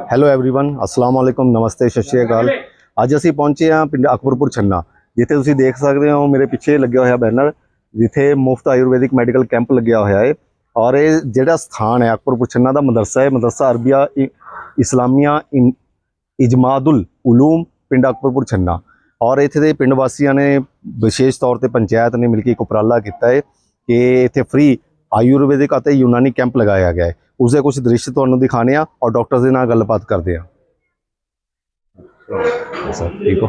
Hello everyone अस्सलाम वालेकुम नमस्ते सत श्री अकाल। ਅੱਜ ਅਸੀਂ ਪਹੁੰਚੇ ਹਾਂ ਪਿੰਡ ਅਕਬਰਪੁਰ ਛੰਨਾ, ਜਿੱਥੇ ਤੁਸੀਂ ਦੇਖ ਸਕਦੇ ਹੋ ਮੇਰੇ ਪਿੱਛੇ ਲੱਗਿਆ ਹੋਇਆ ਬੈਨਰ, ਜਿੱਥੇ ਮੁਫਤ ਆਯੁਰਵੈਦਿਕ ਮੈਡੀਕਲ ਕੈਂਪ ਲੱਗਿਆ ਹੋਇਆ ਹੈ। ਔਰ ਇਹ ਜਿਹੜਾ ਸਥਾਨ ਹੈ ਅਕਬਰਪੁਰ ਛੰਨਾ ਦਾ ਮਦਰਸਾ ਹੈ, ਮਦਰਸਾ ਅਰਬੀਆ ਇਸਲਾਮੀਆ ਇਜਮਾਦੁਲ ਉਲੂਮ ਪਿੰਡ ਅਕਬਰਪੁਰ ਛੰਨਾ। ਔਰ ਇੱਥੇ ਦੇ ਪਿੰਡ ਵਾਸੀਆਂ ਨੇ ਵਿਸ਼ੇਸ਼ ਤੌਰ ਤੇ ਪੰਚਾਇਤ ਨੇ ਮਿਲ ਕੇ ਇੱਕ ਉਪਰਾਲਾ ਕੀਤਾ ਹੈ ਕਿ ਇੱਥੇ ਫ੍ਰੀ ਆਯੁਰਵੈਦਿਕ ਅਤੇ ਯੂਨਾਨੀ ਕੈਂਪ ਲਗਾਇਆ ਗਿਆ ਹੈ। उसके कुछ दृश्य तुहानू दिखाने और डॉक्टर के नाल गलबात करते हैं। ठीक हो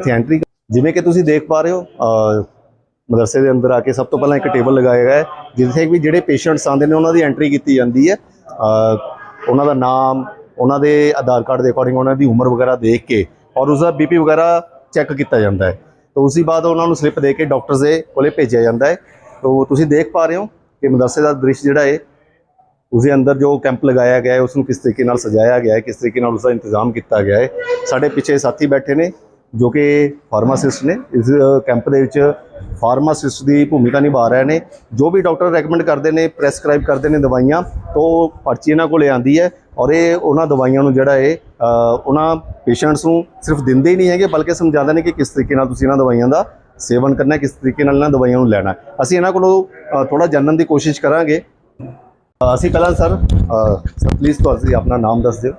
एंट्री जिमें कि तुसी देख पा रहे हो मदरसे के अंदर आके सब तो पहला एक टेबल लगाया गया है जिथे भी जोड़े पेशेंट्स आते हैं उन्होंने एंट्री की जाती है। उन्हों का नाम, उन्होंने आधार कार्ड के अकॉर्डिंग उन्होंने उम्र वगैरह देख के और उसका BP वगैरह चैक किया जाता है। तो उसी बाद उन्होंने स्लिप दे के डॉक्टर्स के कोले भेजा जाता है। तो तुसी देख पा रहे हो कि मदरसे का दृश्य जोड़ा है उसके अंदर जो कैंप लगाया गया है उसको किस तरीके नाल सजाया गया है, किस तरीके नाल उसका इंतजाम किया गया है। साढ़े पीछे साथी बैठे ने जो कि फार्मासिस्ट ने, इस कैंप के विच फार्मासिस्ट की भूमिका निभा रहे हैं। जो भी डॉक्टर रैकमेंड करते हैं, प्रेसक्राइब करते हैं दवाइयाँ, तो पर्ची इन्हों को आती है और ये उन्होंने दवाइयां जोड़ा है उन्होंने पेशेंट्स को सिर्फ देंगे ही नहीं है बल्कि समझाते हैं कि किस तरीके नाल तुसीं इन्हां दवाइयां का सेवन करना है, किस तरीके नाल इन्हां दवाइयां नूं लैना है। असीं इन्हां कोलों थोड़ा जानने की कोशिश करांगे। असीं पहलां सर प्लीज़ तुसीं अपना नाम दस दिओ।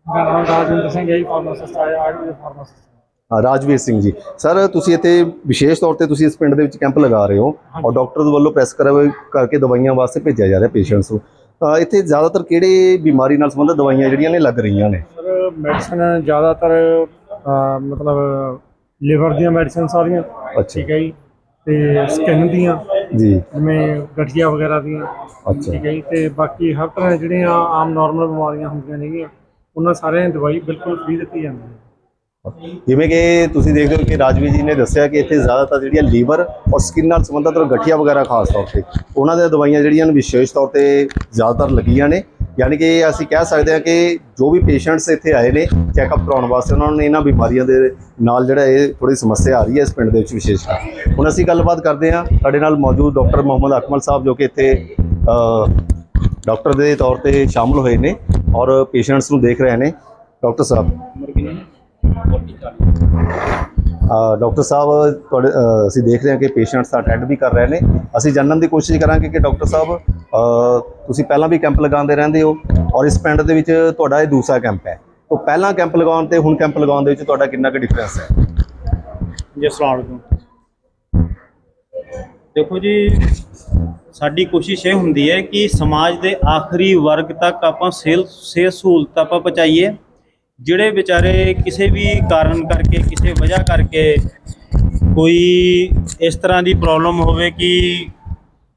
राजविंदर सिंह है, फार्मासिस्ट आया आयुर्वेदिक फार्मासिस्ट। राजवीर सिंह जी, सर तुसीं इत्थे विशेष तौर पर तुसीं इस पिंड दे विच कैंप लगा रहे हो और डॉक्टर वालों प्रेसक्राइब करके दवाइयां वास्ते भेजा जा रहा है पेशेंट्स को। इत्थे ज़्यादातर किहड़ी बीमारी नाल संबंधित दवाइयां जिहड़ियां ने लग रही ने? सर मैडिसिन ज़्यादातर मतलब लिवर दी मैडिसिन सारियां। अच्छा ठीक है जी। ते स्किन दियां जी, जिवें गठिया वगैरह दियां। अच्छा ठीक है जी। ते बाकी हर तरह जिहड़ियां आम नॉर्मल बीमारियां होंदियां नेगियां उन्हां सारियां दी दवाई बिल्कुल फ्री दित्ती जांदी है। जिमें कि तुसीं देखते हो कि राजवीर जी ने दस्सिया कि इत्थे ज़्यादातर जिहड़ियां लीवर और स्किन नाल संबंधित और गठिया वगैरह खास तौर पर उन्होंने दवाइयां जिहड़ियां विशेष तौर पर ज़्यादातर लगियां ने। यानी कि असीं कह सकते हैं कि जो भी पेशेंट्स इत्थे आए ने चैकअप कराउण वास्ते उन्होंने इन्हां बीमारियां दे नाल जिहड़ा ये थोड़ी समस्या आ रही है इस पिंड दे विच विशेषकर। हुण असीं गलबात करते हैं साडे नाल मौजूद डॉक्टर मोहम्मद अकमल साहब जो कि इत्थे डॉक्टर के तौर पर शामिल होए ने और पेशेंट्स नूं देख रहे हैं। डॉक्टर साहब डॉक्टर साहब असीं देख रहे हैं कि पेशेंट्स अटैंड भी कर रहे हैं। असीं जानने की कोशिश करांगे कि डॉक्टर साहब तुसीं पहलां भी कैंप लगाते रहंदे हो और इस पिंड दे विच तुहाडा ये दूसरा कैंप है, तो पहलां कैंप लगाउण ते हुण कैंप लगाउण दे विच तुहाडा कितना क डिफरेंस है? जी अस्सलाम वालेकुम। देखो जी, साडी कोशिश ये हुंदी है कि समाज के आखिरी वर्ग तक आपां सेहत सहूलत आपां पहुँचाइए। जिहड़े बेचारे किसी भी कारण करके किसी वजह करके कोई इस तरह की प्रॉब्लम होवे कि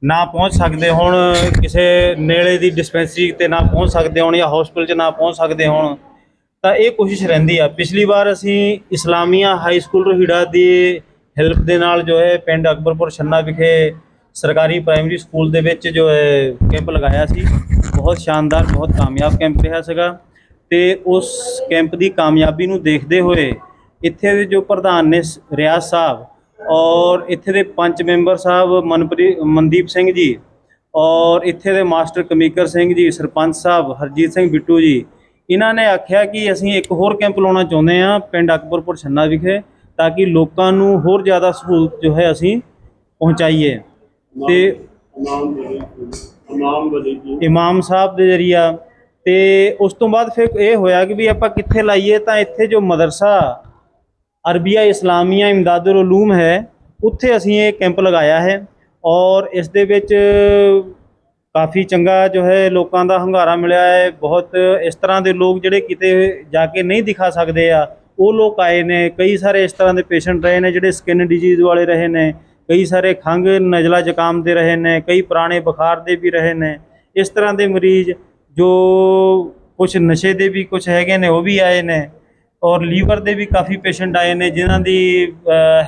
ना पहुँच सकते होण, किसी नेड़े की डिस्पेंसरी ते ना पहुँच सकते होण या हॉस्पिटल च ना पहुँच सकते होण, तो ये कोशिश रहिंदी है। पिछली बार असी इस्लामिया हाई स्कूल रोहिड़ा की हेल्प के नाल जो है पिंड अकबरपुर छन्ना विखे सरकारी प्राइमरी स्कूल दे विच जो है कैंप लगाया सी। बहुत शानदार, बहुत कामयाब कैंप रहा सीगा। ते उस कैंप की कामयाबी नूं देखते हुए इत्थे दे जो प्रधान ने रियाज साहब और इत्थे दे पंच मैंबर साहब मनदीप सिंह जी और इत्थे दे मास्टर कमीकर सिंह जी, सरपंच साहब हरजीत सिंह बिट्टू जी, इन्हां ने आख्या कि असीं एक होर कैंप लाउणा चाहुंदे हां पिंड अकबरपुर छन्ना विखे ताकि लोकां नूं होर ज़्यादा सहूलत जो है असीं पहुँचाईए। ते इमाम साहब दे जरिया ते उस तो बाद फिर ये होया कि भी आपां कित्थे लाइए, तो इत्थे जो मदरसा अरबिया इस्लामिया इमदादुल उलूम है उत्थे असीं ये कैंप लगाया है और इस दे विच काफ़ी चंगा जो है लोगों का हंगारा मिला है। बहुत इस तरह के लोग जिहड़े किते जाके नहीं दिखा सकते आ वो लोग आए ने। कई सारे इस तरह के पेशेंट रहे ने जिहड़े स्किन डिजीज़ वाले रहे ने, कई सारे खंघ नज़ला जुकाम दे रहे ने, कई पुराने बुखार दे भी रहे ने। इस तरह के मरीज़ जो कुछ नशे दे भी कुछ हैगे ने वो भी आए ने और लीवर दे भी काफ़ी पेशेंट आए ने जिन्हां दी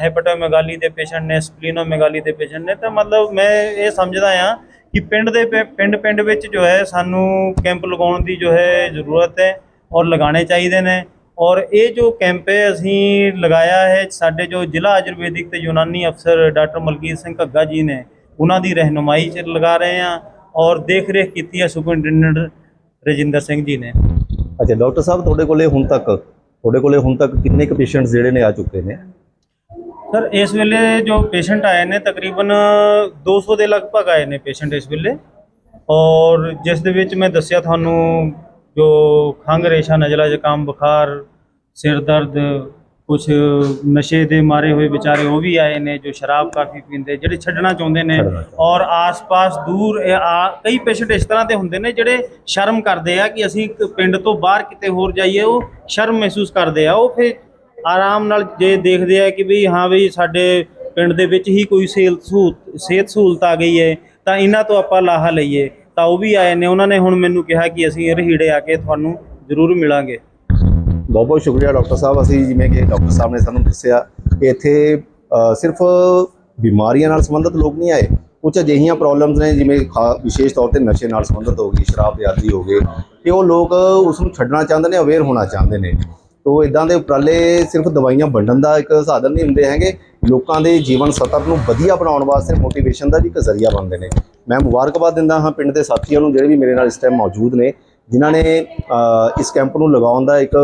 हैपेटोमेगाली दे पेशेंट ने, स्प्लीनोमेगाली दे पेशेंट ने। तो मतलब मैं ये समझदा हाँ कि पिंड विच जो है सानू कैंप लगाउण दी जो है ज़रूरत है और लगाने चाहिए ने। ਔਰ ਇਹ ਜੋ ਕੈਂਪ ਹੈ ਅਸੀਂ ਲਗਾਇਆ ਹੈ, ਸਾਡੇ ਜੋ ਜ਼ਿਲ੍ਹਾ ਆਯੁਰਵੈਦਿਕ ਤੇ ਯੂਨਾਨੀ ਅਫਸਰ ਡਾਕਟਰ ਮਲਕੀਤ ਸਿੰਘ ਘੱਗਾ ਜੀ ਨੇ, ਉਹਨਾਂ ਦੀ ਰਹਿਨੁਮਾਈ 'ਚ ਲਗਾ ਰਹੇ ਹਾਂ ਔਰ ਦੇਖ ਰੇਖ ਕੀਤੀ ਹੈ ਸੁਪਰਡੈਂਟੈਂਟ ਰਜਿੰਦਰ ਸਿੰਘ ਜੀ ਨੇ। ਅੱਛਾ ਡਾਕਟਰ ਸਾਹਿਬ, ਤੁਹਾਡੇ ਕੋਲੇ ਹੁਣ ਤੱਕ ਕਿੰਨੇ ਕੁ ਪੇਸ਼ੈਂਟਸ ਜਿਹੜੇ ਨੇ ਆ ਚੁੱਕੇ ਨੇ? ਸਰ ਇਸ ਵੇਲੇ ਜੋ ਪੇਸ਼ੈਂਟ ਆਏ ਨੇ ਤਕਰੀਬਨ 200 ਦੇ ਲਗਭਗ ਆਏ ਨੇ ਪੇਸ਼ੈਂਟ ਇਸ ਵੇਲੇ, ਔਰ ਜਿਸ ਦੇ ਵਿੱਚ ਮੈਂ ਦੱਸਿਆ ਤੁਹਾਨੂੰ ਜੋ ਖੰਘ ਰੇਸ਼ਾ, ਨਜ਼ਲਾ ਜ਼ੁਕਾਮ, ਬੁਖਾਰ, ਸਿਰ ਦਰਦ, ਕੁਛ ਨਸ਼ੇ ਦੇ ਮਾਰੇ ਹੋਏ ਵਿਚਾਰੇ ਉਹ ਵੀ ਆਏ ਨੇ, ਜੋ ਸ਼ਰਾਬ ਕਾਫੀ ਪੀਂਦੇ, ਜਿਹੜੇ ਛੱਡਣਾ ਚਾਹੁੰਦੇ ਨੇ, ਔਰ ਆਸ-ਪਾਸ ਦੂਰ ਕਈ ਪੇਸ਼ੈਂਟ ਇਸ ਤਰ੍ਹਾਂ ਦੇ ਹੁੰਦੇ ਨੇ ਜਿਹੜੇ ਸ਼ਰਮ ਕਰਦੇ ਆ ਕਿ ਅਸੀਂ ਪਿੰਡ ਤੋਂ ਬਾਹਰ ਕਿਤੇ ਹੋਰ ਜਾਈਏ, ਉਹ ਸ਼ਰਮ ਮਹਿਸੂਸ ਕਰਦੇ ਆ। ਉਹ ਫਿਰ ਆਰਾਮ ਨਾਲ ਜੇ ਦੇਖਦੇ ਆ ਕਿ ਵੀ ਹਾਂ ਵੀ ਸਾਡੇ ਪਿੰਡ ਦੇ ਵਿੱਚ ਹੀ ਕੋਈ ਸਿਹਤ ਸਹੂਲਤ ਆ ਗਈ ਹੈ ਤਾਂ ਇਹਨਾਂ ਤੋਂ ਆਪਾਂ ਲਾਹਾ ਲਈਏ, ਤਾਂ ਉਹ ਵੀ ਆਏ ਨੇ। ਉਹਨਾਂ ਨੇ ਹੁਣ ਮੈਨੂੰ ਕਿਹਾ ਕਿ ਅਸੀਂ ਰਹੀੜੇ ਆ ਕੇ ਤੁਹਾਨੂੰ ਜ਼ਰੂਰ ਮਿਲਾਂਗੇ। ਬਹੁਤ ਬਹੁਤ ਸ਼ੁਕਰੀਆ ਡਾਕਟਰ ਸਾਹਿਬ। ਅਸੀਂ ਜਿਵੇਂ ਕਿ ਡਾਕਟਰ ਸਾਹਿਬ ਨੇ ਸਾਨੂੰ ਦੱਸਿਆ ਕਿ ਇੱਥੇ ਸਿਰਫ ਬਿਮਾਰੀਆਂ ਨਾਲ ਸੰਬੰਧਿਤ ਲੋਕ ਨਹੀਂ ਆਏ, ਕੁਝ ਅਜਿਹੀਆਂ ਪ੍ਰੋਬਲਮਸ ਨੇ ਜਿਵੇਂ ਵਿਸ਼ੇਸ਼ ਤੌਰ ਤੇ ਨਸ਼ੇ ਨਾਲ ਸੰਬੰਧਿਤ ਹੋ ਗਈ, ਸ਼ਰਾਬ ਦੇ ਆਦੀ ਹੋ ਗਏ, ਕਿ ਉਹ ਲੋਕ ਉਸ ਨੂੰ ਛੱਡਣਾ ਚਾਹੁੰਦੇ ਨੇ, ਅਵੇਅਰ ਹੋਣਾ ਚਾਹੁੰਦੇ ਨੇ। ਤੋ ਇਦਾਂ ਦੇ ਉਪਰਾਲੇ ਸਿਰਫ ਦਵਾਈਆਂ ਵੰਡਣ ਦਾ ਇੱਕ ਸਾਧਨ ਨਹੀਂ ਹੁੰਦੇ ਹੈਗੇ, ਲੋਕਾਂ ਦੇ ਜੀਵਨ ਸਤਰ ਨੂੰ ਵਧੀਆ ਬਣਾਉਣ ਵਾਸਤੇ ਮੋਟੀਵੇਸ਼ਨ ਦਾ ਵੀ ਇੱਕ ਜ਼ਰੀਆ ਬਣਦੇ ਨੇ। ਮੈਂ ਮੁਬਾਰਕਬਾਦ ਦਿੰਦਾ ਹਾਂ ਪਿੰਡ ਦੇ ਸਾਥੀਆਂ ਨੂੰ ਜਿਹੜੇ ਵੀ ਮੇਰੇ ਨਾਲ ਇਸ ਟਾਈਮ ਮੌਜੂਦ ਨੇ, ਜਿਨ੍ਹਾਂ ਨੇ ਇਸ ਕੈਂਪ ਨੂੰ ਲਗਾਉਣ ਦਾ ਇੱਕ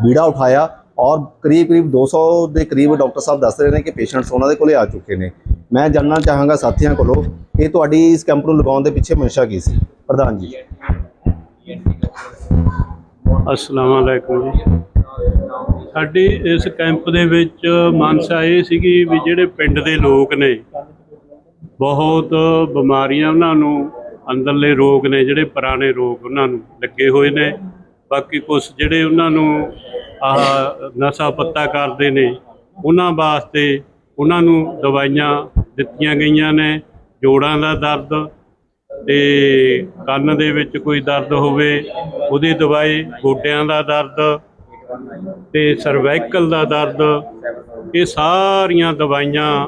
ਬੀੜਾ ਉਠਾਇਆ ਔਰ ਕਰੀਬ 200 ਦੇ ਕਰੀਬ ਡਾਕਟਰ ਸਾਹਿਬ ਦੱਸ ਰਹੇ ਨੇ ਕਿ ਪੇਸ਼ੈਂਟਸ ਉਹਨਾਂ ਦੇ ਕੋਲੇ ਆ ਚੁੱਕੇ ਨੇ। ਮੈਂ ਜਾਣਨਾ ਚਾਹਾਂਗਾ ਸਾਥੀਆਂ ਕੋਲੋਂ ਕਿ ਤੁਹਾਡੀ ਇਸ ਕੈਂਪ ਨੂੰ ਲਗਾਉਣ ਦੇ ਪਿੱਛੇ ਮਨਸ਼ਾ ਕੀ ਸੀ? ਪ੍ਰਧਾਨ ਜੀ। अस्सलाम वालेकुम जी। ਸਾਡੀ ਇਸ ਕੈਂਪ ਦੇ ਵਿੱਚ ਮਨਸ਼ਾ ਇਹ ਸੀਗੀ ਵੀ ਜਿਹੜੇ ਪਿੰਡ ਦੇ ਲੋਕ ਨੇ ਬਹੁਤ ਬਿਮਾਰੀਆਂ ਉਹਨਾਂ ਨੂੰ, ਅੰਦਰਲੇ ਰੋਗ ਨੇ ਜਿਹੜੇ ਪੁਰਾਣੇ ਰੋਗ ਉਹਨਾਂ ਨੂੰ ਲੱਗੇ ਹੋਏ ਨੇ, ਬਾਕੀ ਕੁਛ ਜਿਹੜੇ ਉਹਨਾਂ ਨੂੰ ਆਹ ਨਸ਼ਾ ਪੱਤਾ ਕਰਦੇ ਨੇ ਉਹਨਾਂ ਵਾਸਤੇ ਉਹਨਾਂ ਨੂੰ ਦਵਾਈਆਂ ਦਿੱਤੀਆਂ ਗਈਆਂ ਨੇ। ਜੋੜਾਂ ਦਾ ਦਰਦ ਤੇ ਕੰਨ ਦੇ ਵਿੱਚ ਕੋਈ ਦਰਦ ਹੋਵੇ ਉਹਦੀ ਦਵਾਈ, ਗੋਡਿਆਂ ਦਾ ਦਰਦ ਤੇ ਸਰਵਾਈਕਲ ਦਾ ਦਰਦ, ਇਹ ਸਾਰੀਆਂ ਦਵਾਈਆਂ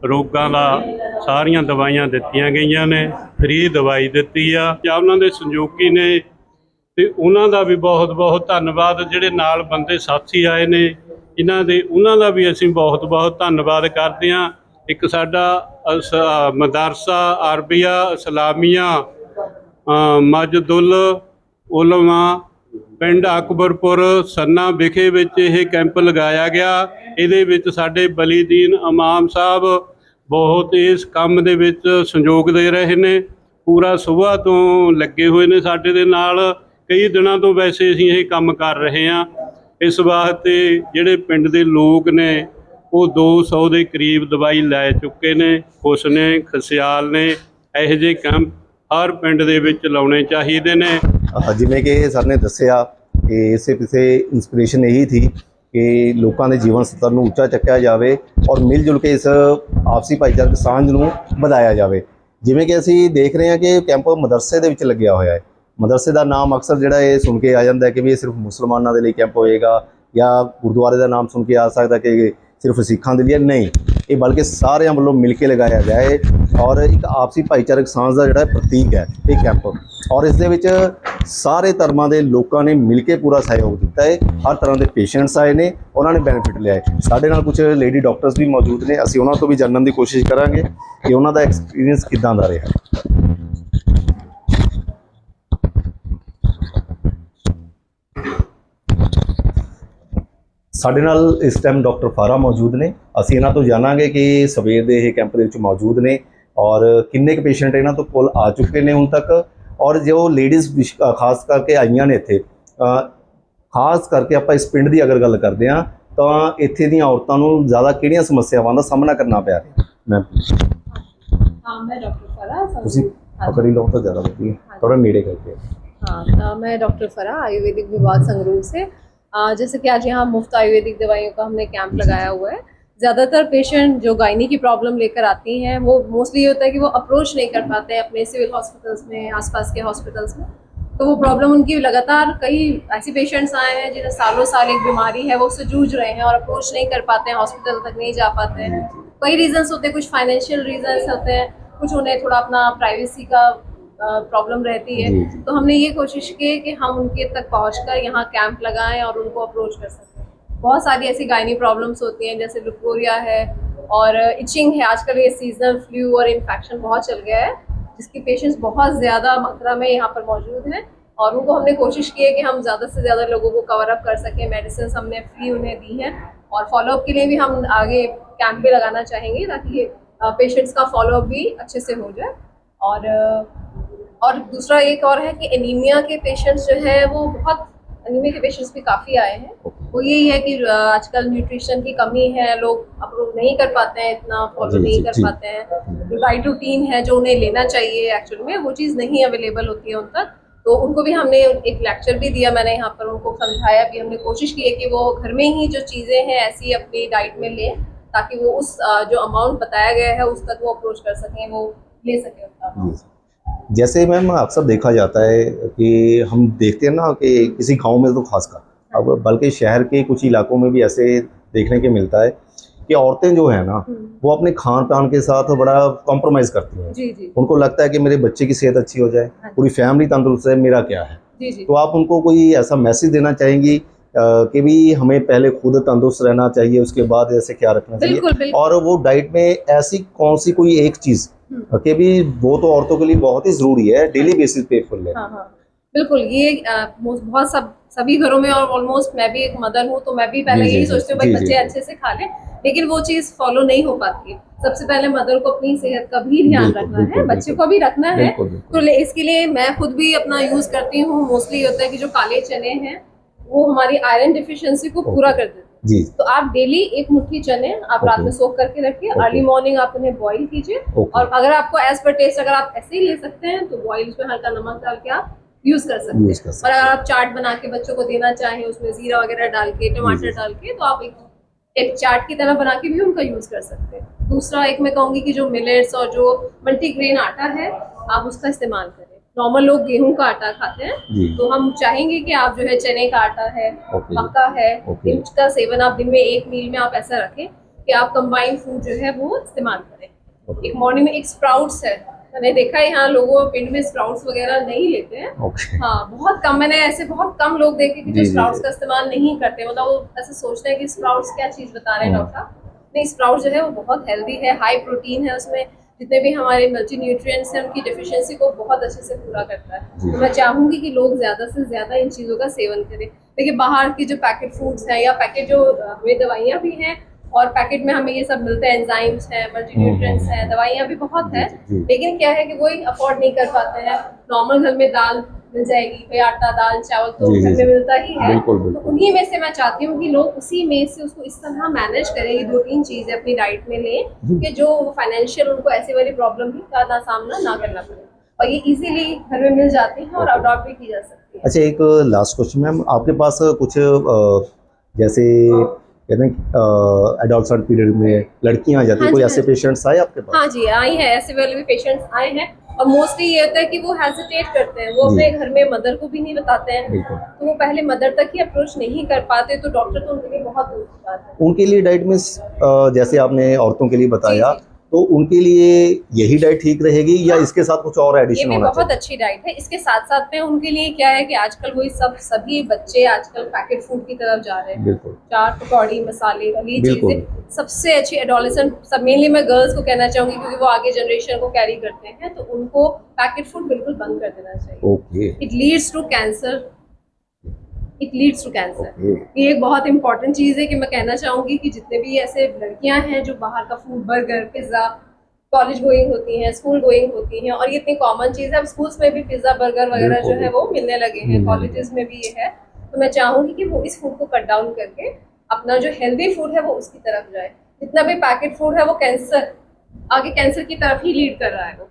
ਰੋਗਾਂ ਦਾ ਸਾਰੀਆਂ ਦਵਾਈਆਂ ਦਿੱਤੀਆਂ ਗਈਆਂ ਨੇ। ਫ੍ਰੀ ਦਵਾਈ ਦਿੱਤੀ ਆ ਜਾਂ ਉਹਨਾਂ ਦੇ ਸੰਯੋਗੀ ਨੇ, ਤੇ ਉਹਨਾਂ ਦਾ ਵੀ ਬਹੁਤ ਬਹੁਤ ਧੰਨਵਾਦ। ਜਿਹੜੇ ਨਾਲ ਬੰਦੇ ਸਾਥੀ ਆਏ ਨੇ ਇਹਨਾਂ ਦੇ, ਉਹਨਾਂ ਦਾ ਵੀ ਅਸੀਂ ਬਹੁਤ ਬਹੁਤ ਧੰਨਵਾਦ ਕਰਦੇ ਹਾਂ। ਇੱਕ ਸਾਡਾ ਮਦਰਸਾ ਅਰਬੀਆ ਇਸਲਾਮੀਆ ਮਜਦੁਲ ਉਲਮਾ ਪਿੰਡ ਅਕਬਰਪੁਰ ਸੰਨਾ ਵਿਖੇ ਵਿੱਚ ਇਹ ਕੈਂਪ ਲਗਾਇਆ ਗਿਆ। ਇਹਦੇ ਵਿੱਚ ਸਾਡੇ ਬਲੀਦੀਨ ਇਮਾਮ ਸਾਹਿਬ ਬਹੁਤ ਇਸ ਕੰਮ ਦੇ ਵਿੱਚ ਸਹਿਯੋਗ ਦੇ ਰਹੇ ਨੇ, ਪੂਰਾ ਸੁਬਾਹ ਤੋਂ ਲੱਗੇ ਹੋਏ ਨੇ ਸਾਡੇ ਦੇ ਨਾਲ। ਕਈ ਦਿਨਾਂ ਤੋਂ ਵੈਸੇ ਅਸੀਂ ਇਹ ਕੰਮ ਕਰ ਰਹੇ ਹਾਂ। ਇਸ ਵਾਸਤੇ ਜਿਹੜੇ ਪਿੰਡ ਦੇ ਲੋਕ ਨੇ ਉਹ 200 ਦੇ ਕਰੀਬ ਦਵਾਈ ਲੈ ਚੁੱਕੇ ਨੇ, ਖੁਸ਼ ਨੇ, ਖੁਸ਼ਹਾਲ ਨੇ। ਇਹੋ ਜਿਹੇ ਕੈਂਪ ਹਰ ਪਿੰਡ ਦੇ ਵਿੱਚ ਲਾਉਣੇ ਚਾਹੀਦੇ ਨੇ। ਜਿਵੇਂ ਕਿ ਸਰ ਨੇ ਦੱਸਿਆ ਕਿ ਇਸੇ ਪਿੱਛੇ ਇੰਸਪੀਰੇਸ਼ਨ ਇਹੀ ਸੀ ਕਿ ਲੋਕਾਂ ਦੇ ਜੀਵਨ ਸਤਰ ਨੂੰ ਉੱਚਾ ਚੱਕਿਆ ਜਾਵੇ ਔਰ ਮਿਲ ਜੁਲ ਕੇ ਇਸ ਆਪਸੀ ਭਾਈਚਾਰਕ ਸਾਂਝ ਨੂੰ ਵਧਾਇਆ ਜਾਵੇ। ਜਿਵੇਂ ਕਿ ਅਸੀਂ ਦੇਖ ਰਹੇ ਹਾਂ ਕਿ ਕੈਂਪ ਮਦਰਸੇ ਦੇ ਵਿੱਚ ਲੱਗਿਆ ਹੋਇਆ ਹੈ। ਮਦਰਸੇ ਦਾ ਨਾਮ ਅਕਸਰ ਜਿਹੜਾ ਇਹ ਸੁਣ ਕੇ ਆ ਜਾਂਦਾ ਹੈ ਕਿ ਵੀ ਇਹ ਸਿਰਫ ਮੁਸਲਮਾਨਾਂ ਦੇ ਲਈ ਕੈਂਪ ਹੋਏਗਾ, ਜਾਂ ਗੁਰਦੁਆਰੇ ਦਾ ਨਾਮ ਸੁਣ ਕੇ ਆ ਸਕਦਾ ਕਿ ਸਿਰਫ ਸਿੱਖਾਂ ਦੇ ਲਈ। ਨਹੀਂ, ਇਹ ਬਲਕਿ ਸਾਰਿਆਂ ਵੱਲੋਂ ਮਿਲ ਕੇ ਲਗਾਇਆ ਗਿਆ ਹੈ ਔਰ ਇੱਕ ਆਪਸੀ ਭਾਈਚਾਰਕ ਸਾਂਝ ਦਾ ਜਿਹੜਾ ਪ੍ਰਤੀਕ ਹੈ ਇਹ ਕੈਂਪ। ਔਰ ਇਸ ਦੇ ਵਿੱਚ ਸਾਰੇ ਧਰਮਾਂ ਦੇ ਲੋਕਾਂ ਨੇ ਮਿਲ ਕੇ ਪੂਰਾ ਸਹਿਯੋਗ ਦਿੱਤਾ ਹੈ। ਹਰ ਤਰ੍ਹਾਂ ਦੇ ਪੇਸ਼ੈਂਟਸ ਆਏ ਨੇ, ਉਹਨਾਂ ਨੇ ਬੈਨੀਫਿਟ ਲਿਆ ਹੈ। ਸਾਡੇ ਨਾਲ ਕੁਝ ਲੇਡੀ ਡਾਕਟਰਸ ਵੀ ਮੌਜੂਦ ਨੇ, ਅਸੀਂ ਉਹਨਾਂ ਤੋਂ ਵੀ ਜਾਣਨ ਦੀ ਕੋਸ਼ਿਸ਼ ਕਰਾਂਗੇ ਕਿ ਉਹਨਾਂ ਦਾ ਐਕਸਪੀਰੀਅੰਸ ਕਿੱਦਾਂ ਦਾ ਰਿਹਾ। ਸਾਡੇ ਨਾਲ ਇਸ ਟਾਈਮ ਡਾਕਟਰ ਫਾਰਾ ਮੌਜੂਦ ਨੇ। ਅਸੀਂ ਇਹਨਾਂ ਤੋਂ ਜਾਣਾਂਗੇ ਕਿ ਸਵੇਰ ਦੇ ਇਹ ਕੈਂਪ ਦੇ ਵਿੱਚ ਮੌਜੂਦ ਨੇ ਔਰ ਕਿੰਨੇ ਕੁ ਪੇਸ਼ੈਂਟ ਇਹਨਾਂ ਤੋਂ ਕੋਲ ਆ ਚੁੱਕੇ ਨੇ ਹੁਣ ਤੱਕ, ਔਰ ਜੋ ਲੇਡੀਜ਼ ਖਾਸ ਕਰਕੇ ਆਈਆਂ ਨੇ ਇੱਥੇ, ਖਾਸ ਕਰਕੇ ਆਪਾਂ ਇਸ ਪਿੰਡ ਦੀ ਅਗਰ ਗੱਲ ਕਰਦੇ ਹਾਂ ਤਾਂ ਇੱਥੇ ਦੀਆਂ ਔਰਤਾਂ ਨੂੰ ਜ਼ਿਆਦਾ ਕਿਹੜੀਆਂ ਸਮੱਸਿਆਵਾਂ ਦਾ ਸਾਹਮਣਾ ਕਰਨਾ ਪਿਆ ਰਿਹਾ? ਮੈਂ मैं डॉक्टर फरा ਤੁਸੀਂ ਪਕੜੀ ਲਓ ਤਾਂ ਜ਼ਿਆਦਾ ਵਧੀਆ, ਥੋੜਾ ਨੇੜੇ ਕਰਕੇ। हाँ, मैं डॉक्टर फरा आयुर्वेदिक विभाग संगरूर से। जैसे कि आज यहाँ मुफ्त आयुर्वेदिक दवाइयों का हमने कैंप लगाया हुआ है। ज़्यादातर पेशेंट जो गायनी की प्रॉब्लम लेकर आती हैं वो मोस्टली ये होता है कि वो अप्रोच नहीं कर पाते हैं अपने सिविल हॉस्पिटल्स में, आसपास के हॉस्पिटल्स में। तो वो प्रॉब्लम उनकी लगातार, कई ऐसे पेशेंट्स आए हैं जिन्हें सालों साल एक बीमारी है, वो उससे जूझ रहे हैं और अप्रोच नहीं कर पाते हैं, हॉस्पिटल तक नहीं जा पाते हैं। कई रीजंस होते हैं, कुछ फाइनेंशियल रीजंस होते हैं, कुछ उन्हें थोड़ा अपना प्राइवेसी का प्रॉब्लम रहती है। जी, जी। तो हमने ये कोशिश की कि हम उनके तक पहुंचकर यहाँ कैंप लगाएं और उनको अप्रोच कर सकें। बहुत सारी ऐसी गायनी प्रॉब्लम्स होती हैं, जैसे लुकोरिया है और इचिंग है। आजकल ये सीजनल फ्लू और इन्फेक्शन बहुत चल गया है, जिसकी पेशेंट्स बहुत ज़्यादा मात्रा में यहाँ पर मौजूद हैं और उनको हमने कोशिश की है कि हम ज़्यादा से ज़्यादा लोगों को कवर अप कर सकें। मेडिसिन हमने फ्री उन्हें दी हैं और फॉलोअप के लिए भी हम आगे कैंप भी लगाना चाहेंगे, ताकि पेशेंट्स का फॉलोअप भी अच्छे से हो जाए। और दूसरा एक और है कि एनीमिया के पेशेंट्स जो है वो बहुत, एनीमिया के पेशेंट्स भी काफ़ी आए हैं। वो यही है कि आजकल न्यूट्रिशन की कमी है, लोग अप्रूव नहीं कर पाते हैं, इतना फॉलो जी, नहीं जी, कर जी। पाते हैं। जो डाइट रूटीन है जो उन्हें लेना चाहिए एक्चुअल में, वो चीज़ नहीं अवेलेबल होती है उन तक। तो उनको भी हमने एक लेक्चर भी दिया, मैंने यहाँ पर उनको समझाया भी, हमने कोशिश की है कि वो घर में ही जो चीज़ें हैं ऐसी अपनी डाइट में लें, ताकि वो उस जो अमाउंट बताया गया है उस तक वो अप्रोच कर सकें, वो ले सकें उसका। जी। जैसे मैम अक्सर देखा जाता है कि हम देखते हैं ना कि किसी गांव में तो खासकर, अब बल्कि शहर के कुछ इलाकों में भी ऐसे देखने के मिलता है कि औरतें जो है ना वो अपने खान पान के साथ बड़ा कॉम्प्रोमाइज़ करती हैं। जी जी उनको लगता है कि मेरे बच्चे की सेहत अच्छी हो जाए, पूरी फैमिली तंदुरुस्त है, मेरा क्या है। जी जी। तो आप उनको कोई ऐसा मैसेज देना चाहेंगी कि भी हमें पहले खुद तंदुरुस्त रहना चाहिए, उसके बाद ऐसे क्या रखना चाहिए, बिल्कुल बिल्कुल। और वो डाइट में ऐसी कौन सी कोई एक चीज़ कि भी वो तो औरतों के लिए बहुत ही ज़रूरी है डेली बेसिस पे फुल लेना। हाँ हाँ बिल्कुल, ये बहुत सभी घरों में, और ऑलमोस्ट मैं भी एक मदर हूँ तो मैं भी पहले जी, जी, यही जी, सोचती हूँ जी, भाई जी, बच्चे जी। अच्छे से खा लें, लेकिन वो चीज़ फॉलो नहीं हो पाती है। सबसे पहले मदर को अपनी सेहत का भी ध्यान बिल्कुल, रखना है, बिल्कुल, बच्चे बिल्कुल। को भी रखना है। बिल्कुल, बिल्कुल। तो इसके लिए मैं खुद भी अपना यूज़ करती हूँ। मोस्टली होता है कि जो काले चने हैं वो हमारी आयरन डिफिशियंसी को पूरा कर देते हैं। जी। तो आप डेली एक मुट्ठी चने आप रात ओके। में सोख करके रखिए, ओके। अर्ली मॉर्निंग आप उन्हें बॉईल कीजिए, ओके। और अगर आपको एज पर टेस्ट अगर आप ऐसे ही ले सकते हैं तो बॉईल उसमें हल्का नमक डाल के आप यूज कर सकते यूज कर हैं। सकते और हैं। अगर आप चाट बना के बच्चों को देना चाहें, उसमें जीरा वगैरह डाल के, जी, टमाटर जी। डाल के, तो आप एक चाट की तरह बना के भी उनका यूज कर सकते हैं। दूसरा एक मैं कहूँगी कि जो मिलेट्स और जो मल्टीग्रेन आटा है आप उसका इस्तेमाल करें। नॉर्मल लोग गेहूं का आटा खाते हैं, जी। तो हम चाहेंगे कि आप जो है चने का आटा है, ओके। मक्का है, ओके। इनका सेवन आप दिन में एक मील में आप ऐसा रखें कि आप कंबाइंड फूड जो है वो इस्तेमाल करें। ओके। एक मॉर्निंग में एक स्प्राउट्स है, मैंने देखा है यहाँ लोगों पिंड में स्प्राउट्स वगैरह नहीं लेते हैं। ओके। हाँ बहुत कम, मैंने ऐसे बहुत कम लोग देखे कि जी, जो जी, स्प्राउट्स जी। का इस्तेमाल नहीं करते, मतलब वो ऐसे सोचते हैं कि स्प्राउट्स क्या चीज़ बता रहे हैं हाँ। डॉक्टर साहब। नहीं, स्प्राउट जो है वो बहुत हेल्दी है, हाई प्रोटीन है, उसमें जितने भी हमारे मल्टी न्यूट्रिएंट्स हैं उनकी डिफिशियंसी को बहुत अच्छे से पूरा करता है। जी। तो मैं चाहूँगी कि लोग ज़्यादा से ज़्यादा इन चीज़ों का सेवन करें। देखिए बाहर की जो पैकेट फूड्स हैं या पैकेट जो हमें दवाइयाँ भी हैं, और पैकेट में हमें ये सब मिलते हैं, एंजाइम्स हैं, मल्टी न्यूट्रिएंट्स हैं, दवाइयाँ भी बहुत हैं, जी, जी। लेकिन क्या है कि वही अफोर्ड नहीं कर पाते हैं। नॉर्मल घर में दाल मिल जाएगी, भाई आटा दाल चावल तो जी, जी, घर में जी। मिलता ही है। बिल्कुल, तो बिल्कुल। उन्हीं में से मैं चाहती हूँ कि लोग उसी में से उसको इस तरह मैनेज करें, ये 2-3 चीज़ें अपनी डाइट में लें कि जो फाइनेंशियल उनको ऐसी वाली प्रॉब्लम भी का सामना ना करना पड़े, और ये इजीली घर में मिल जाती हैं और अडॉप्ट भी की जा सकती है। अच्छा, एक लास्ट क्वेश्चन मैम, आपके पास कुछ जैसे कहते हैं एडोलसेंट पीरियड में लड़कियां आ जाती हैं, हाँ कोई जी, ऐसे हाँ जी। पेशेंट्स आए आपके पास? हाँ जी, आई हैं, ऐसे वाले भी पेशेंट्स आए हैं, और मोस्टली ये होता है कि वो हेजिटेट करते हैं, वो जी। अपने घर में मदर को भी नहीं बताते हैं, बिल्कुल। तो वो पहले मदर तक ही अप्रोच नहीं कर पाते, तो डॉक्टर तो उनके लिए बहुत दूर की बात है। उनके लिए डाइट में जैसे आपने औरतों के लिए बताया, जी, जी। तो उनके लिए यही डाइट ठीक रहेगी या इसके साथ कुछ और ये एडिशन भी होना बहुत चाहिए? अच्छी डाइट है। इसके साथ साथ में उनके लिए क्या है कि आजकल वही सभी बच्चे आजकल पैकेट फूड की तरफ जा रहे हैं। बिल्कुल। चाट पकौड़ी मसाले वाली बिल्कुल। चीजें सबसे अच्छी एडोलेसेंट, सब मेनली मैं गर्ल्स को कहना चाहूंगी क्योंकि वो आगे जनरेशन को कैरी करते हैं, तो उनको पैकेट फूड बिल्कुल बंद कर देना चाहिए। Okay. It leads to cancer, it leads to cancer. Okay. ये एक बहुत इंपॉर्टेंट चीज़ है कि मैं कहना चाहूँगी कि जितने भी ऐसे लड़कियां हैं जो बाहर का food, burger, pizza, college going होती हैं, स्कूल गोइंग होती हैं, और ये इतनी कॉमन चीज़ है, अब स्कूल्स में भी पिज़्ज़ा बर्गर वगैरह बिल्कुल, जो है वो मिलने लगे हैं, कॉलेजेस में भी ये है। तो मैं चाहूँगी कि वो इस फूड को कट डाउन करके अपना जो हेल्दी फूड है वो उसकी तरफ जाए। जितना भी पैकेट फूड है वो कैंसर, आगे कैंसर की तरफ ही लीड कर रहा है वो,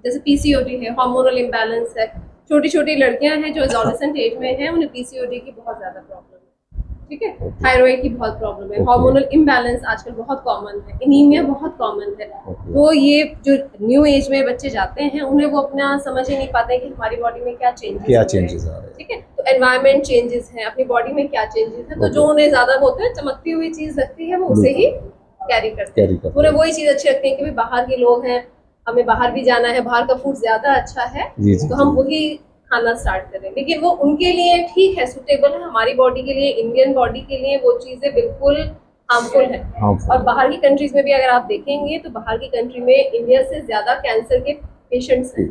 जैसे पीसीओडी है, हार्मोनल इम्बैलेंस है, छोटी छोटी लड़कियां हैं जो एडोलेसेंट एज में हैं, उन्हें पीसीओडी की बहुत ज़्यादा प्रॉब्लम है, ठीक है, थायराइड की बहुत प्रॉब्लम है, हार्मोनल इम्बैलेंस आजकल बहुत कॉमन है, एनीमिया बहुत कॉमन है। तो ये जो न्यू एज में बच्चे जाते हैं उन्हें वो अपना समझ ही नहीं पाते कि हमारी बॉडी में क्या चेंजेस आ रहे हैं? ठीक है, तो एनवायरनमेंट चेंजेस हैं, अपनी बॉडी में क्या चेंजेस है, तो जो उन्हें ज़्यादा होता है चमकती हुई चीज़ लगती है वो उसे ही कैरी करते हैं। उन्हें वही चीज़ अच्छी लगती है कि भाई बाहर के लोग हैं, हमें बाहर भी जाना है, बाहर का फूड ज्यादा अच्छा है, जी जी तो हम वही खाना स्टार्ट करें। लेकिन वो उनके लिए ठीक है, सूटेबल है, हमारी बॉडी के लिए, इंडियन बॉडी के लिए वो चीजें बिल्कुल हार्मफुल है। और बाहर की कंट्रीज में भी अगर आप देखेंगे तो बाहर की कंट्री में इंडिया से ज्यादा कैंसर के पेशेंट्स हैं,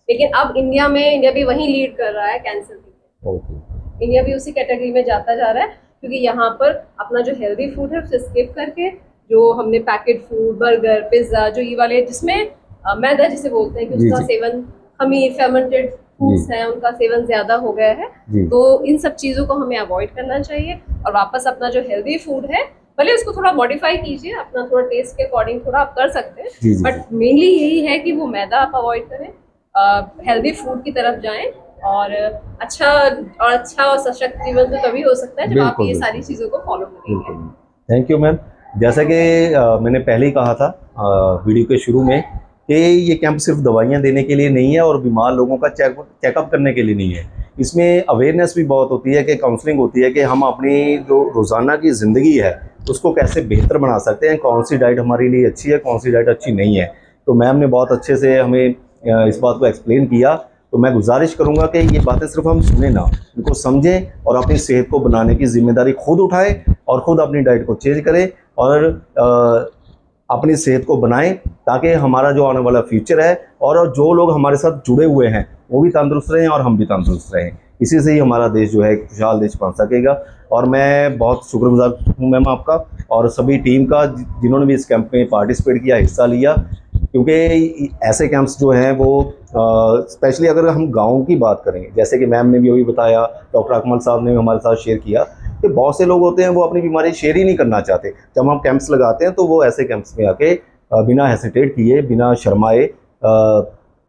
लेकिन अब इंडिया भी वही लीड कर रहा है कैंसर के। ओके। इंडिया भी उसी कैटेगरी में जाता जा रहा है, क्योंकि यहाँ पर अपना जो हेल्दी फूड है उसे स्किप करके जो हमने पैकेट फूड, बर्गर, पिज्जा, जो ये वाले जिसमें मैदा जिसे बोलते हैं कि जी, उसका जी। सेवन, खमीर, फेर्मेंटेड फूड्स हैं, उनका सेवन ज्यादा हो गया है। जी। तो इन सब चीजों को हमें अवॉइड करना चाहिए और वापस अपना जो हेल्दी फूड है, भले उसको थोड़ा मॉडिफाई कीजिए, अपना थोड़ा टेस्ट के अकॉर्डिंग थोड़ा आप कर सकते हैं, जी, जी, बट मेनली यही है कि वो मैदा आप अवॉइड करें, हेल्दी फूड की तरफ जाएं और अच्छा और सशक्त जीवन तो तभी हो सकता है जब आप बिल्कुल, ये बिल्कुल। सारी चीजों को फॉलो करेंगे। बिल्कुल, थैंक यू मैम। जैसा कि मैंने पहले ही कहा था वीडियो के शुरू में कि ये कैंप सिर्फ दवाइयाँ देने के लिए नहीं है और बीमार लोगों का चेकअप करने के लिए नहीं है। इसमें अवेयरनेस भी बहुत होती है कि काउंसलिंग होती है कि हम अपनी जो रोज़ाना की ज़िंदगी है उसको कैसे बेहतर बना सकते हैं, कौन सी डाइट हमारे लिए अच्छी है, कौन सी डाइट अच्छी नहीं है। तो मैम ने बहुत अच्छे से हमें इस बात को एक्सप्लेन किया। तो मैं गुजारिश करूंगा कि ये बातें सिर्फ हम सुने ना, इनको समझें और अपनी सेहत को बनाने की जिम्मेदारी खुद उठाएं और खुद अपनी डाइट को चेंज करें और अपनी सेहत को बनाएं, ताकि हमारा जो आने वाला फ्यूचर है और जो लोग हमारे साथ जुड़े हुए हैं वो भी तंदुरुस्त रहें और हम भी तंदुरुस्त रहें। इसी से ही हमारा देश जो है एक खुशहाल देश बन सकेगा। और मैं बहुत शुक्रगुजार हूँ मैम आपका और सभी टीम का जिन्होंने भी इस कैंप में पार्टिसिपेट किया, हिस्सा लिया, क्योंकि ऐसे कैंप्स जो हैं वो स्पेशली अगर हम गाँव की बात करें, जैसे कि मैम ने भी अभी बताया, डॉक्टर अकमल साहब ने भी हमारे साथ शेयर किया कि बहुत से लोग होते हैं वो अपनी बीमारी शेयर ही नहीं करना चाहते। जब हम कैंप्स लगाते हैं तो वो ऐसे कैंप्स में आके बिना हेसिटेट किए, बिना शर्माए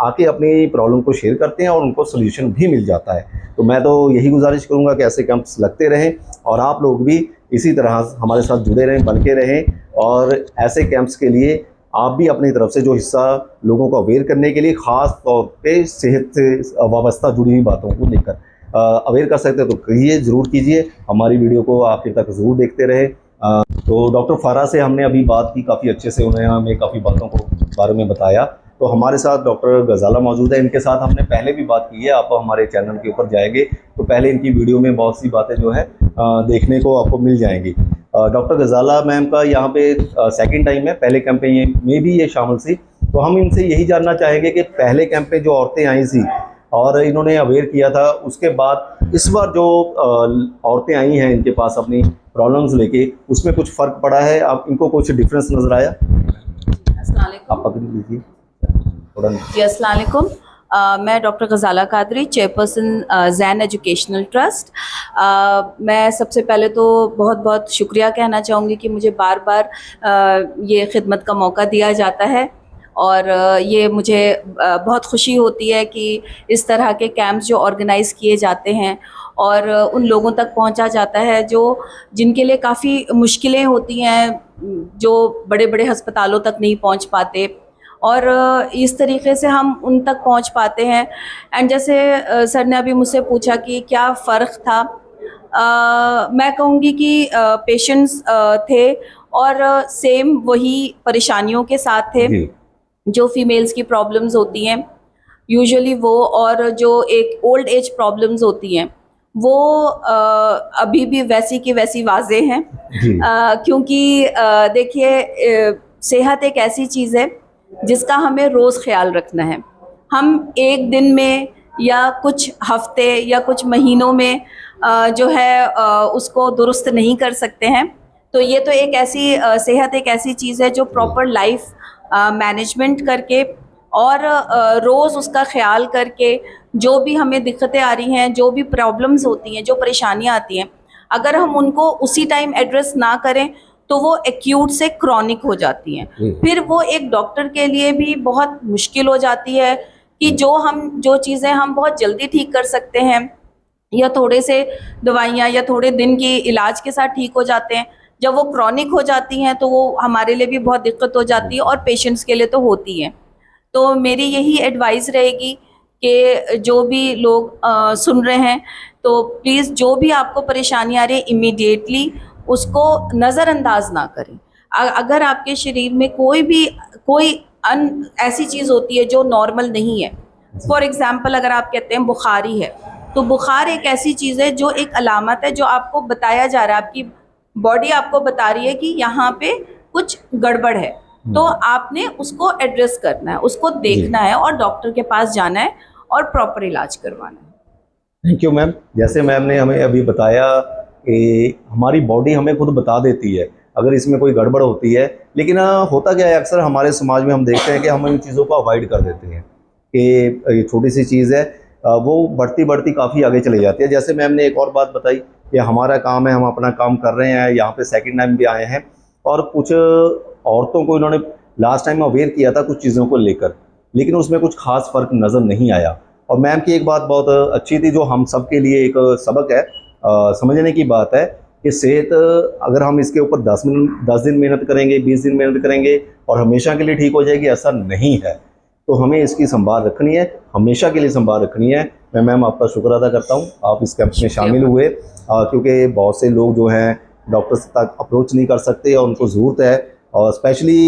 आके अपनी प्रॉब्लम को शेयर करते हैं और उनको सोल्यूशन भी मिल जाता है। तो मैं तो यही गुजारिश करूंगा कि ऐसे कैंप्स लगते रहें और आप लोग भी इसी तरह हमारे साथ जुड़े रहें, बन के रहें और ऐसे कैंप्स के लिए आप भी अपनी तरफ से जो हिस्सा लोगों को अवेयर करने के लिए, ख़ास तौर पे सेहत से वाबस्ता जुड़ी हुई बातों को लेकर अवेयर कर सकते हैं तो कहिए, ज़रूर कीजिए। हमारी वीडियो को आखिर तक ज़रूर देखते रहे। तो डॉक्टर फारा से हमने अभी बात की, काफ़ी अच्छे से उन्होंने हमें काफ़ी बातों को बारे में बताया। तो हमारे साथ डॉक्टर गजाला मौजूद है, इनके साथ हमने पहले भी बात की है। आप हमारे चैनल के ऊपर जाएंगे तो पहले इनकी वीडियो में बहुत सी बातें जो है देखने को आपको मिल जाएंगी। डॉक्टर गजाला मैम का यहाँ पे सेकंड टाइम है, पहले कैंप में भी ये शामिल थी। तो हम इनसे यही जानना चाहेंगे कि पहले कैंप पे जो औरतें आई थी और इन्होंने अवेयर किया था, उसके बाद इस बार जो औरतें आई हैं इनके पास अपनी प्रॉब्लम्स लेके, उसमें कुछ फ़र्क पड़ा है? आप इनको कुछ डिफरेंस नज़र आया? आप पकड़ लीजिए थोड़ा। जी अस्सलाम वालेकुम। मैं doctor Ghazala Qadri, chairperson Jain educational trust. मैं सबसे पहले तो बहुत बहुत शुक्रिया कहना चाहूँगी कि मुझे बार बार ये खिदमत का मौका दिया जाता है और ये मुझे बहुत खुशी होती है कि इस तरह के कैंप्स जो ऑर्गेनाइज़ किए जाते हैं और उन लोगों तक पहुंचा जाता है जो जिनके लिए काफ़ी मुश्किलें होती हैं, जो बड़े बड़े अस्पतालों तक नहीं पहुंच पाते, और इस तरीके से हम उन तक पहुंच पाते हैं। एंड जैसे सर ने अभी मुझसे पूछा कि क्या फ़र्क था, मैं कहूँगी कि पेशेंट्स थे और सेम वही परेशानियों के साथ थे जो फीमेल्स की प्रॉब्लम्स होती हैं यूजुअली वो, और जो एक ओल्ड एज प्रॉब्लम्स होती हैं वो अभी भी वैसी की वैसी वाजे हैं। क्योंकि देखिए सेहत एक ऐसी चीज़ है जिसका हमें रोज़ ख्याल रखना है। हम एक दिन में या कुछ हफ्ते या कुछ महीनों में जो है उसको दुरुस्त नहीं कर सकते हैं। तो ये तो एक ऐसी सेहत एक ऐसी चीज़ है जो प्रॉपर लाइफ मैनेजमेंट करके और रोज़ उसका ख्याल करके, जो भी हमें दिक्कतें आ रही हैं, जो भी प्रॉब्लम्स होती हैं, जो परेशानियां आती हैं, अगर हम उनको उसी टाइम एड्रेस ना करें तो वो एक्यूट से क्रॉनिक हो जाती हैं। फिर वो एक डॉक्टर के लिए भी बहुत मुश्किल हो जाती है कि जो चीज़ें हम बहुत जल्दी ठीक कर सकते हैं या थोड़े से दवाइयाँ या थोड़े दिन की इलाज के साथ ठीक हो जाते हैं, जब वो क्रॉनिक हो जाती हैं तो वो हमारे लिए भी बहुत दिक्कत हो जाती है और पेशेंट्स के लिए तो होती है। तो मेरी यही एडवाइस रहेगी कि जो भी लोग सुन रहे हैं तो प्लीज़ जो भी आपको परेशानी आ रही है इमीडिएटली उसको नज़रअंदाज ना करें। अगर आपके शरीर में कोई ऐसी चीज़ होती है जो नॉर्मल नहीं है। फॉर एग्जाम्पल अगर आप कहते हैं बुखारी है, तो बुखार एक ऐसी चीज़ है जो एक अलामत है जो आपको बताया जा रहा है, आपकी बॉडी आपको बता रही है कि यहाँ पे कुछ गड़बड़ है, तो आपने उसको एड्रेस करना है, उसको देखना है और डॉक्टर के पास जाना है और प्रॉपर इलाज करवाना है। Thank you ma'am. जैसे मैम ने हमें अभी बताया कि हमारी बॉडी हमें खुद बता देती है अगर इसमें कोई गड़बड़ होती है, लेकिन होता क्या है अक्सर हमारे समाज में हम देखते हैं कि हम इन चीज़ों को अवॉइड कर देते हैं कि ये छोटी सी चीज़ है, वो बढ़ती बढ़ती काफ़ी आगे चली जाती है। जैसे मैम ने एक और बात बताई कि हमारा काम है, हम अपना काम कर रहे हैं, यहाँ पे सेकंड टाइम भी आए हैं और कुछ औरतों को इन्होंने लास्ट टाइम अवेयर किया था कुछ चीज़ों को लेकर, लेकिन उसमें कुछ खास फ़र्क नज़र नहीं आया। और मैम की एक बात बहुत अच्छी थी जो हम सब के लिए एक सबक है, समझने की बात है कि सेहत अगर हम इसके ऊपर 10 दिन मेहनत करेंगे, 20 दिन मेहनत करेंगे और हमेशा के लिए ठीक हो जाएगी, ऐसा नहीं है। तो हमें इसकी संभाल रखनी है, हमेशा के लिए संभाल रखनी है। मैं मैम आपका शुक्र अदा करता हूँ आप इस कैंप में शामिल हुए, क्योंकि बहुत से लोग जो हैं डॉक्टर्स तक अप्रोच नहीं कर सकते और उनको ज़रूरत है, और स्पेशली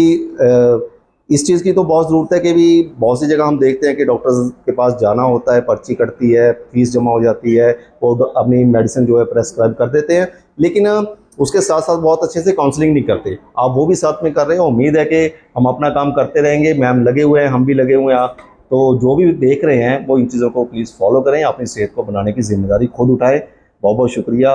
इस चीज़ की तो बहुत ज़रूरत है कि भी बहुत सी जगह हम देखते हैं कि डॉक्टर्स के पास जाना होता है, पर्ची कटती है, फीस जमा हो जाती है, वो अपनी मेडिसिन जो है प्रेस्क्राइब कर देते हैं, लेकिन उसके साथ साथ बहुत अच्छे से काउंसलिंग नहीं करते। आप वो भी साथ में कर रहे हैं, उम्मीद है कि हम अपना काम करते रहेंगे। मैम लगे हुए हैं, हम भी लगे हुए हैं, तो जो भी देख रहे हैं वो इन चीज़ों को प्लीज़ फॉलो करें, अपनी सेहत को बनाने की जिम्मेदारी खुद उठाएं। बहुत बहुत शुक्रिया।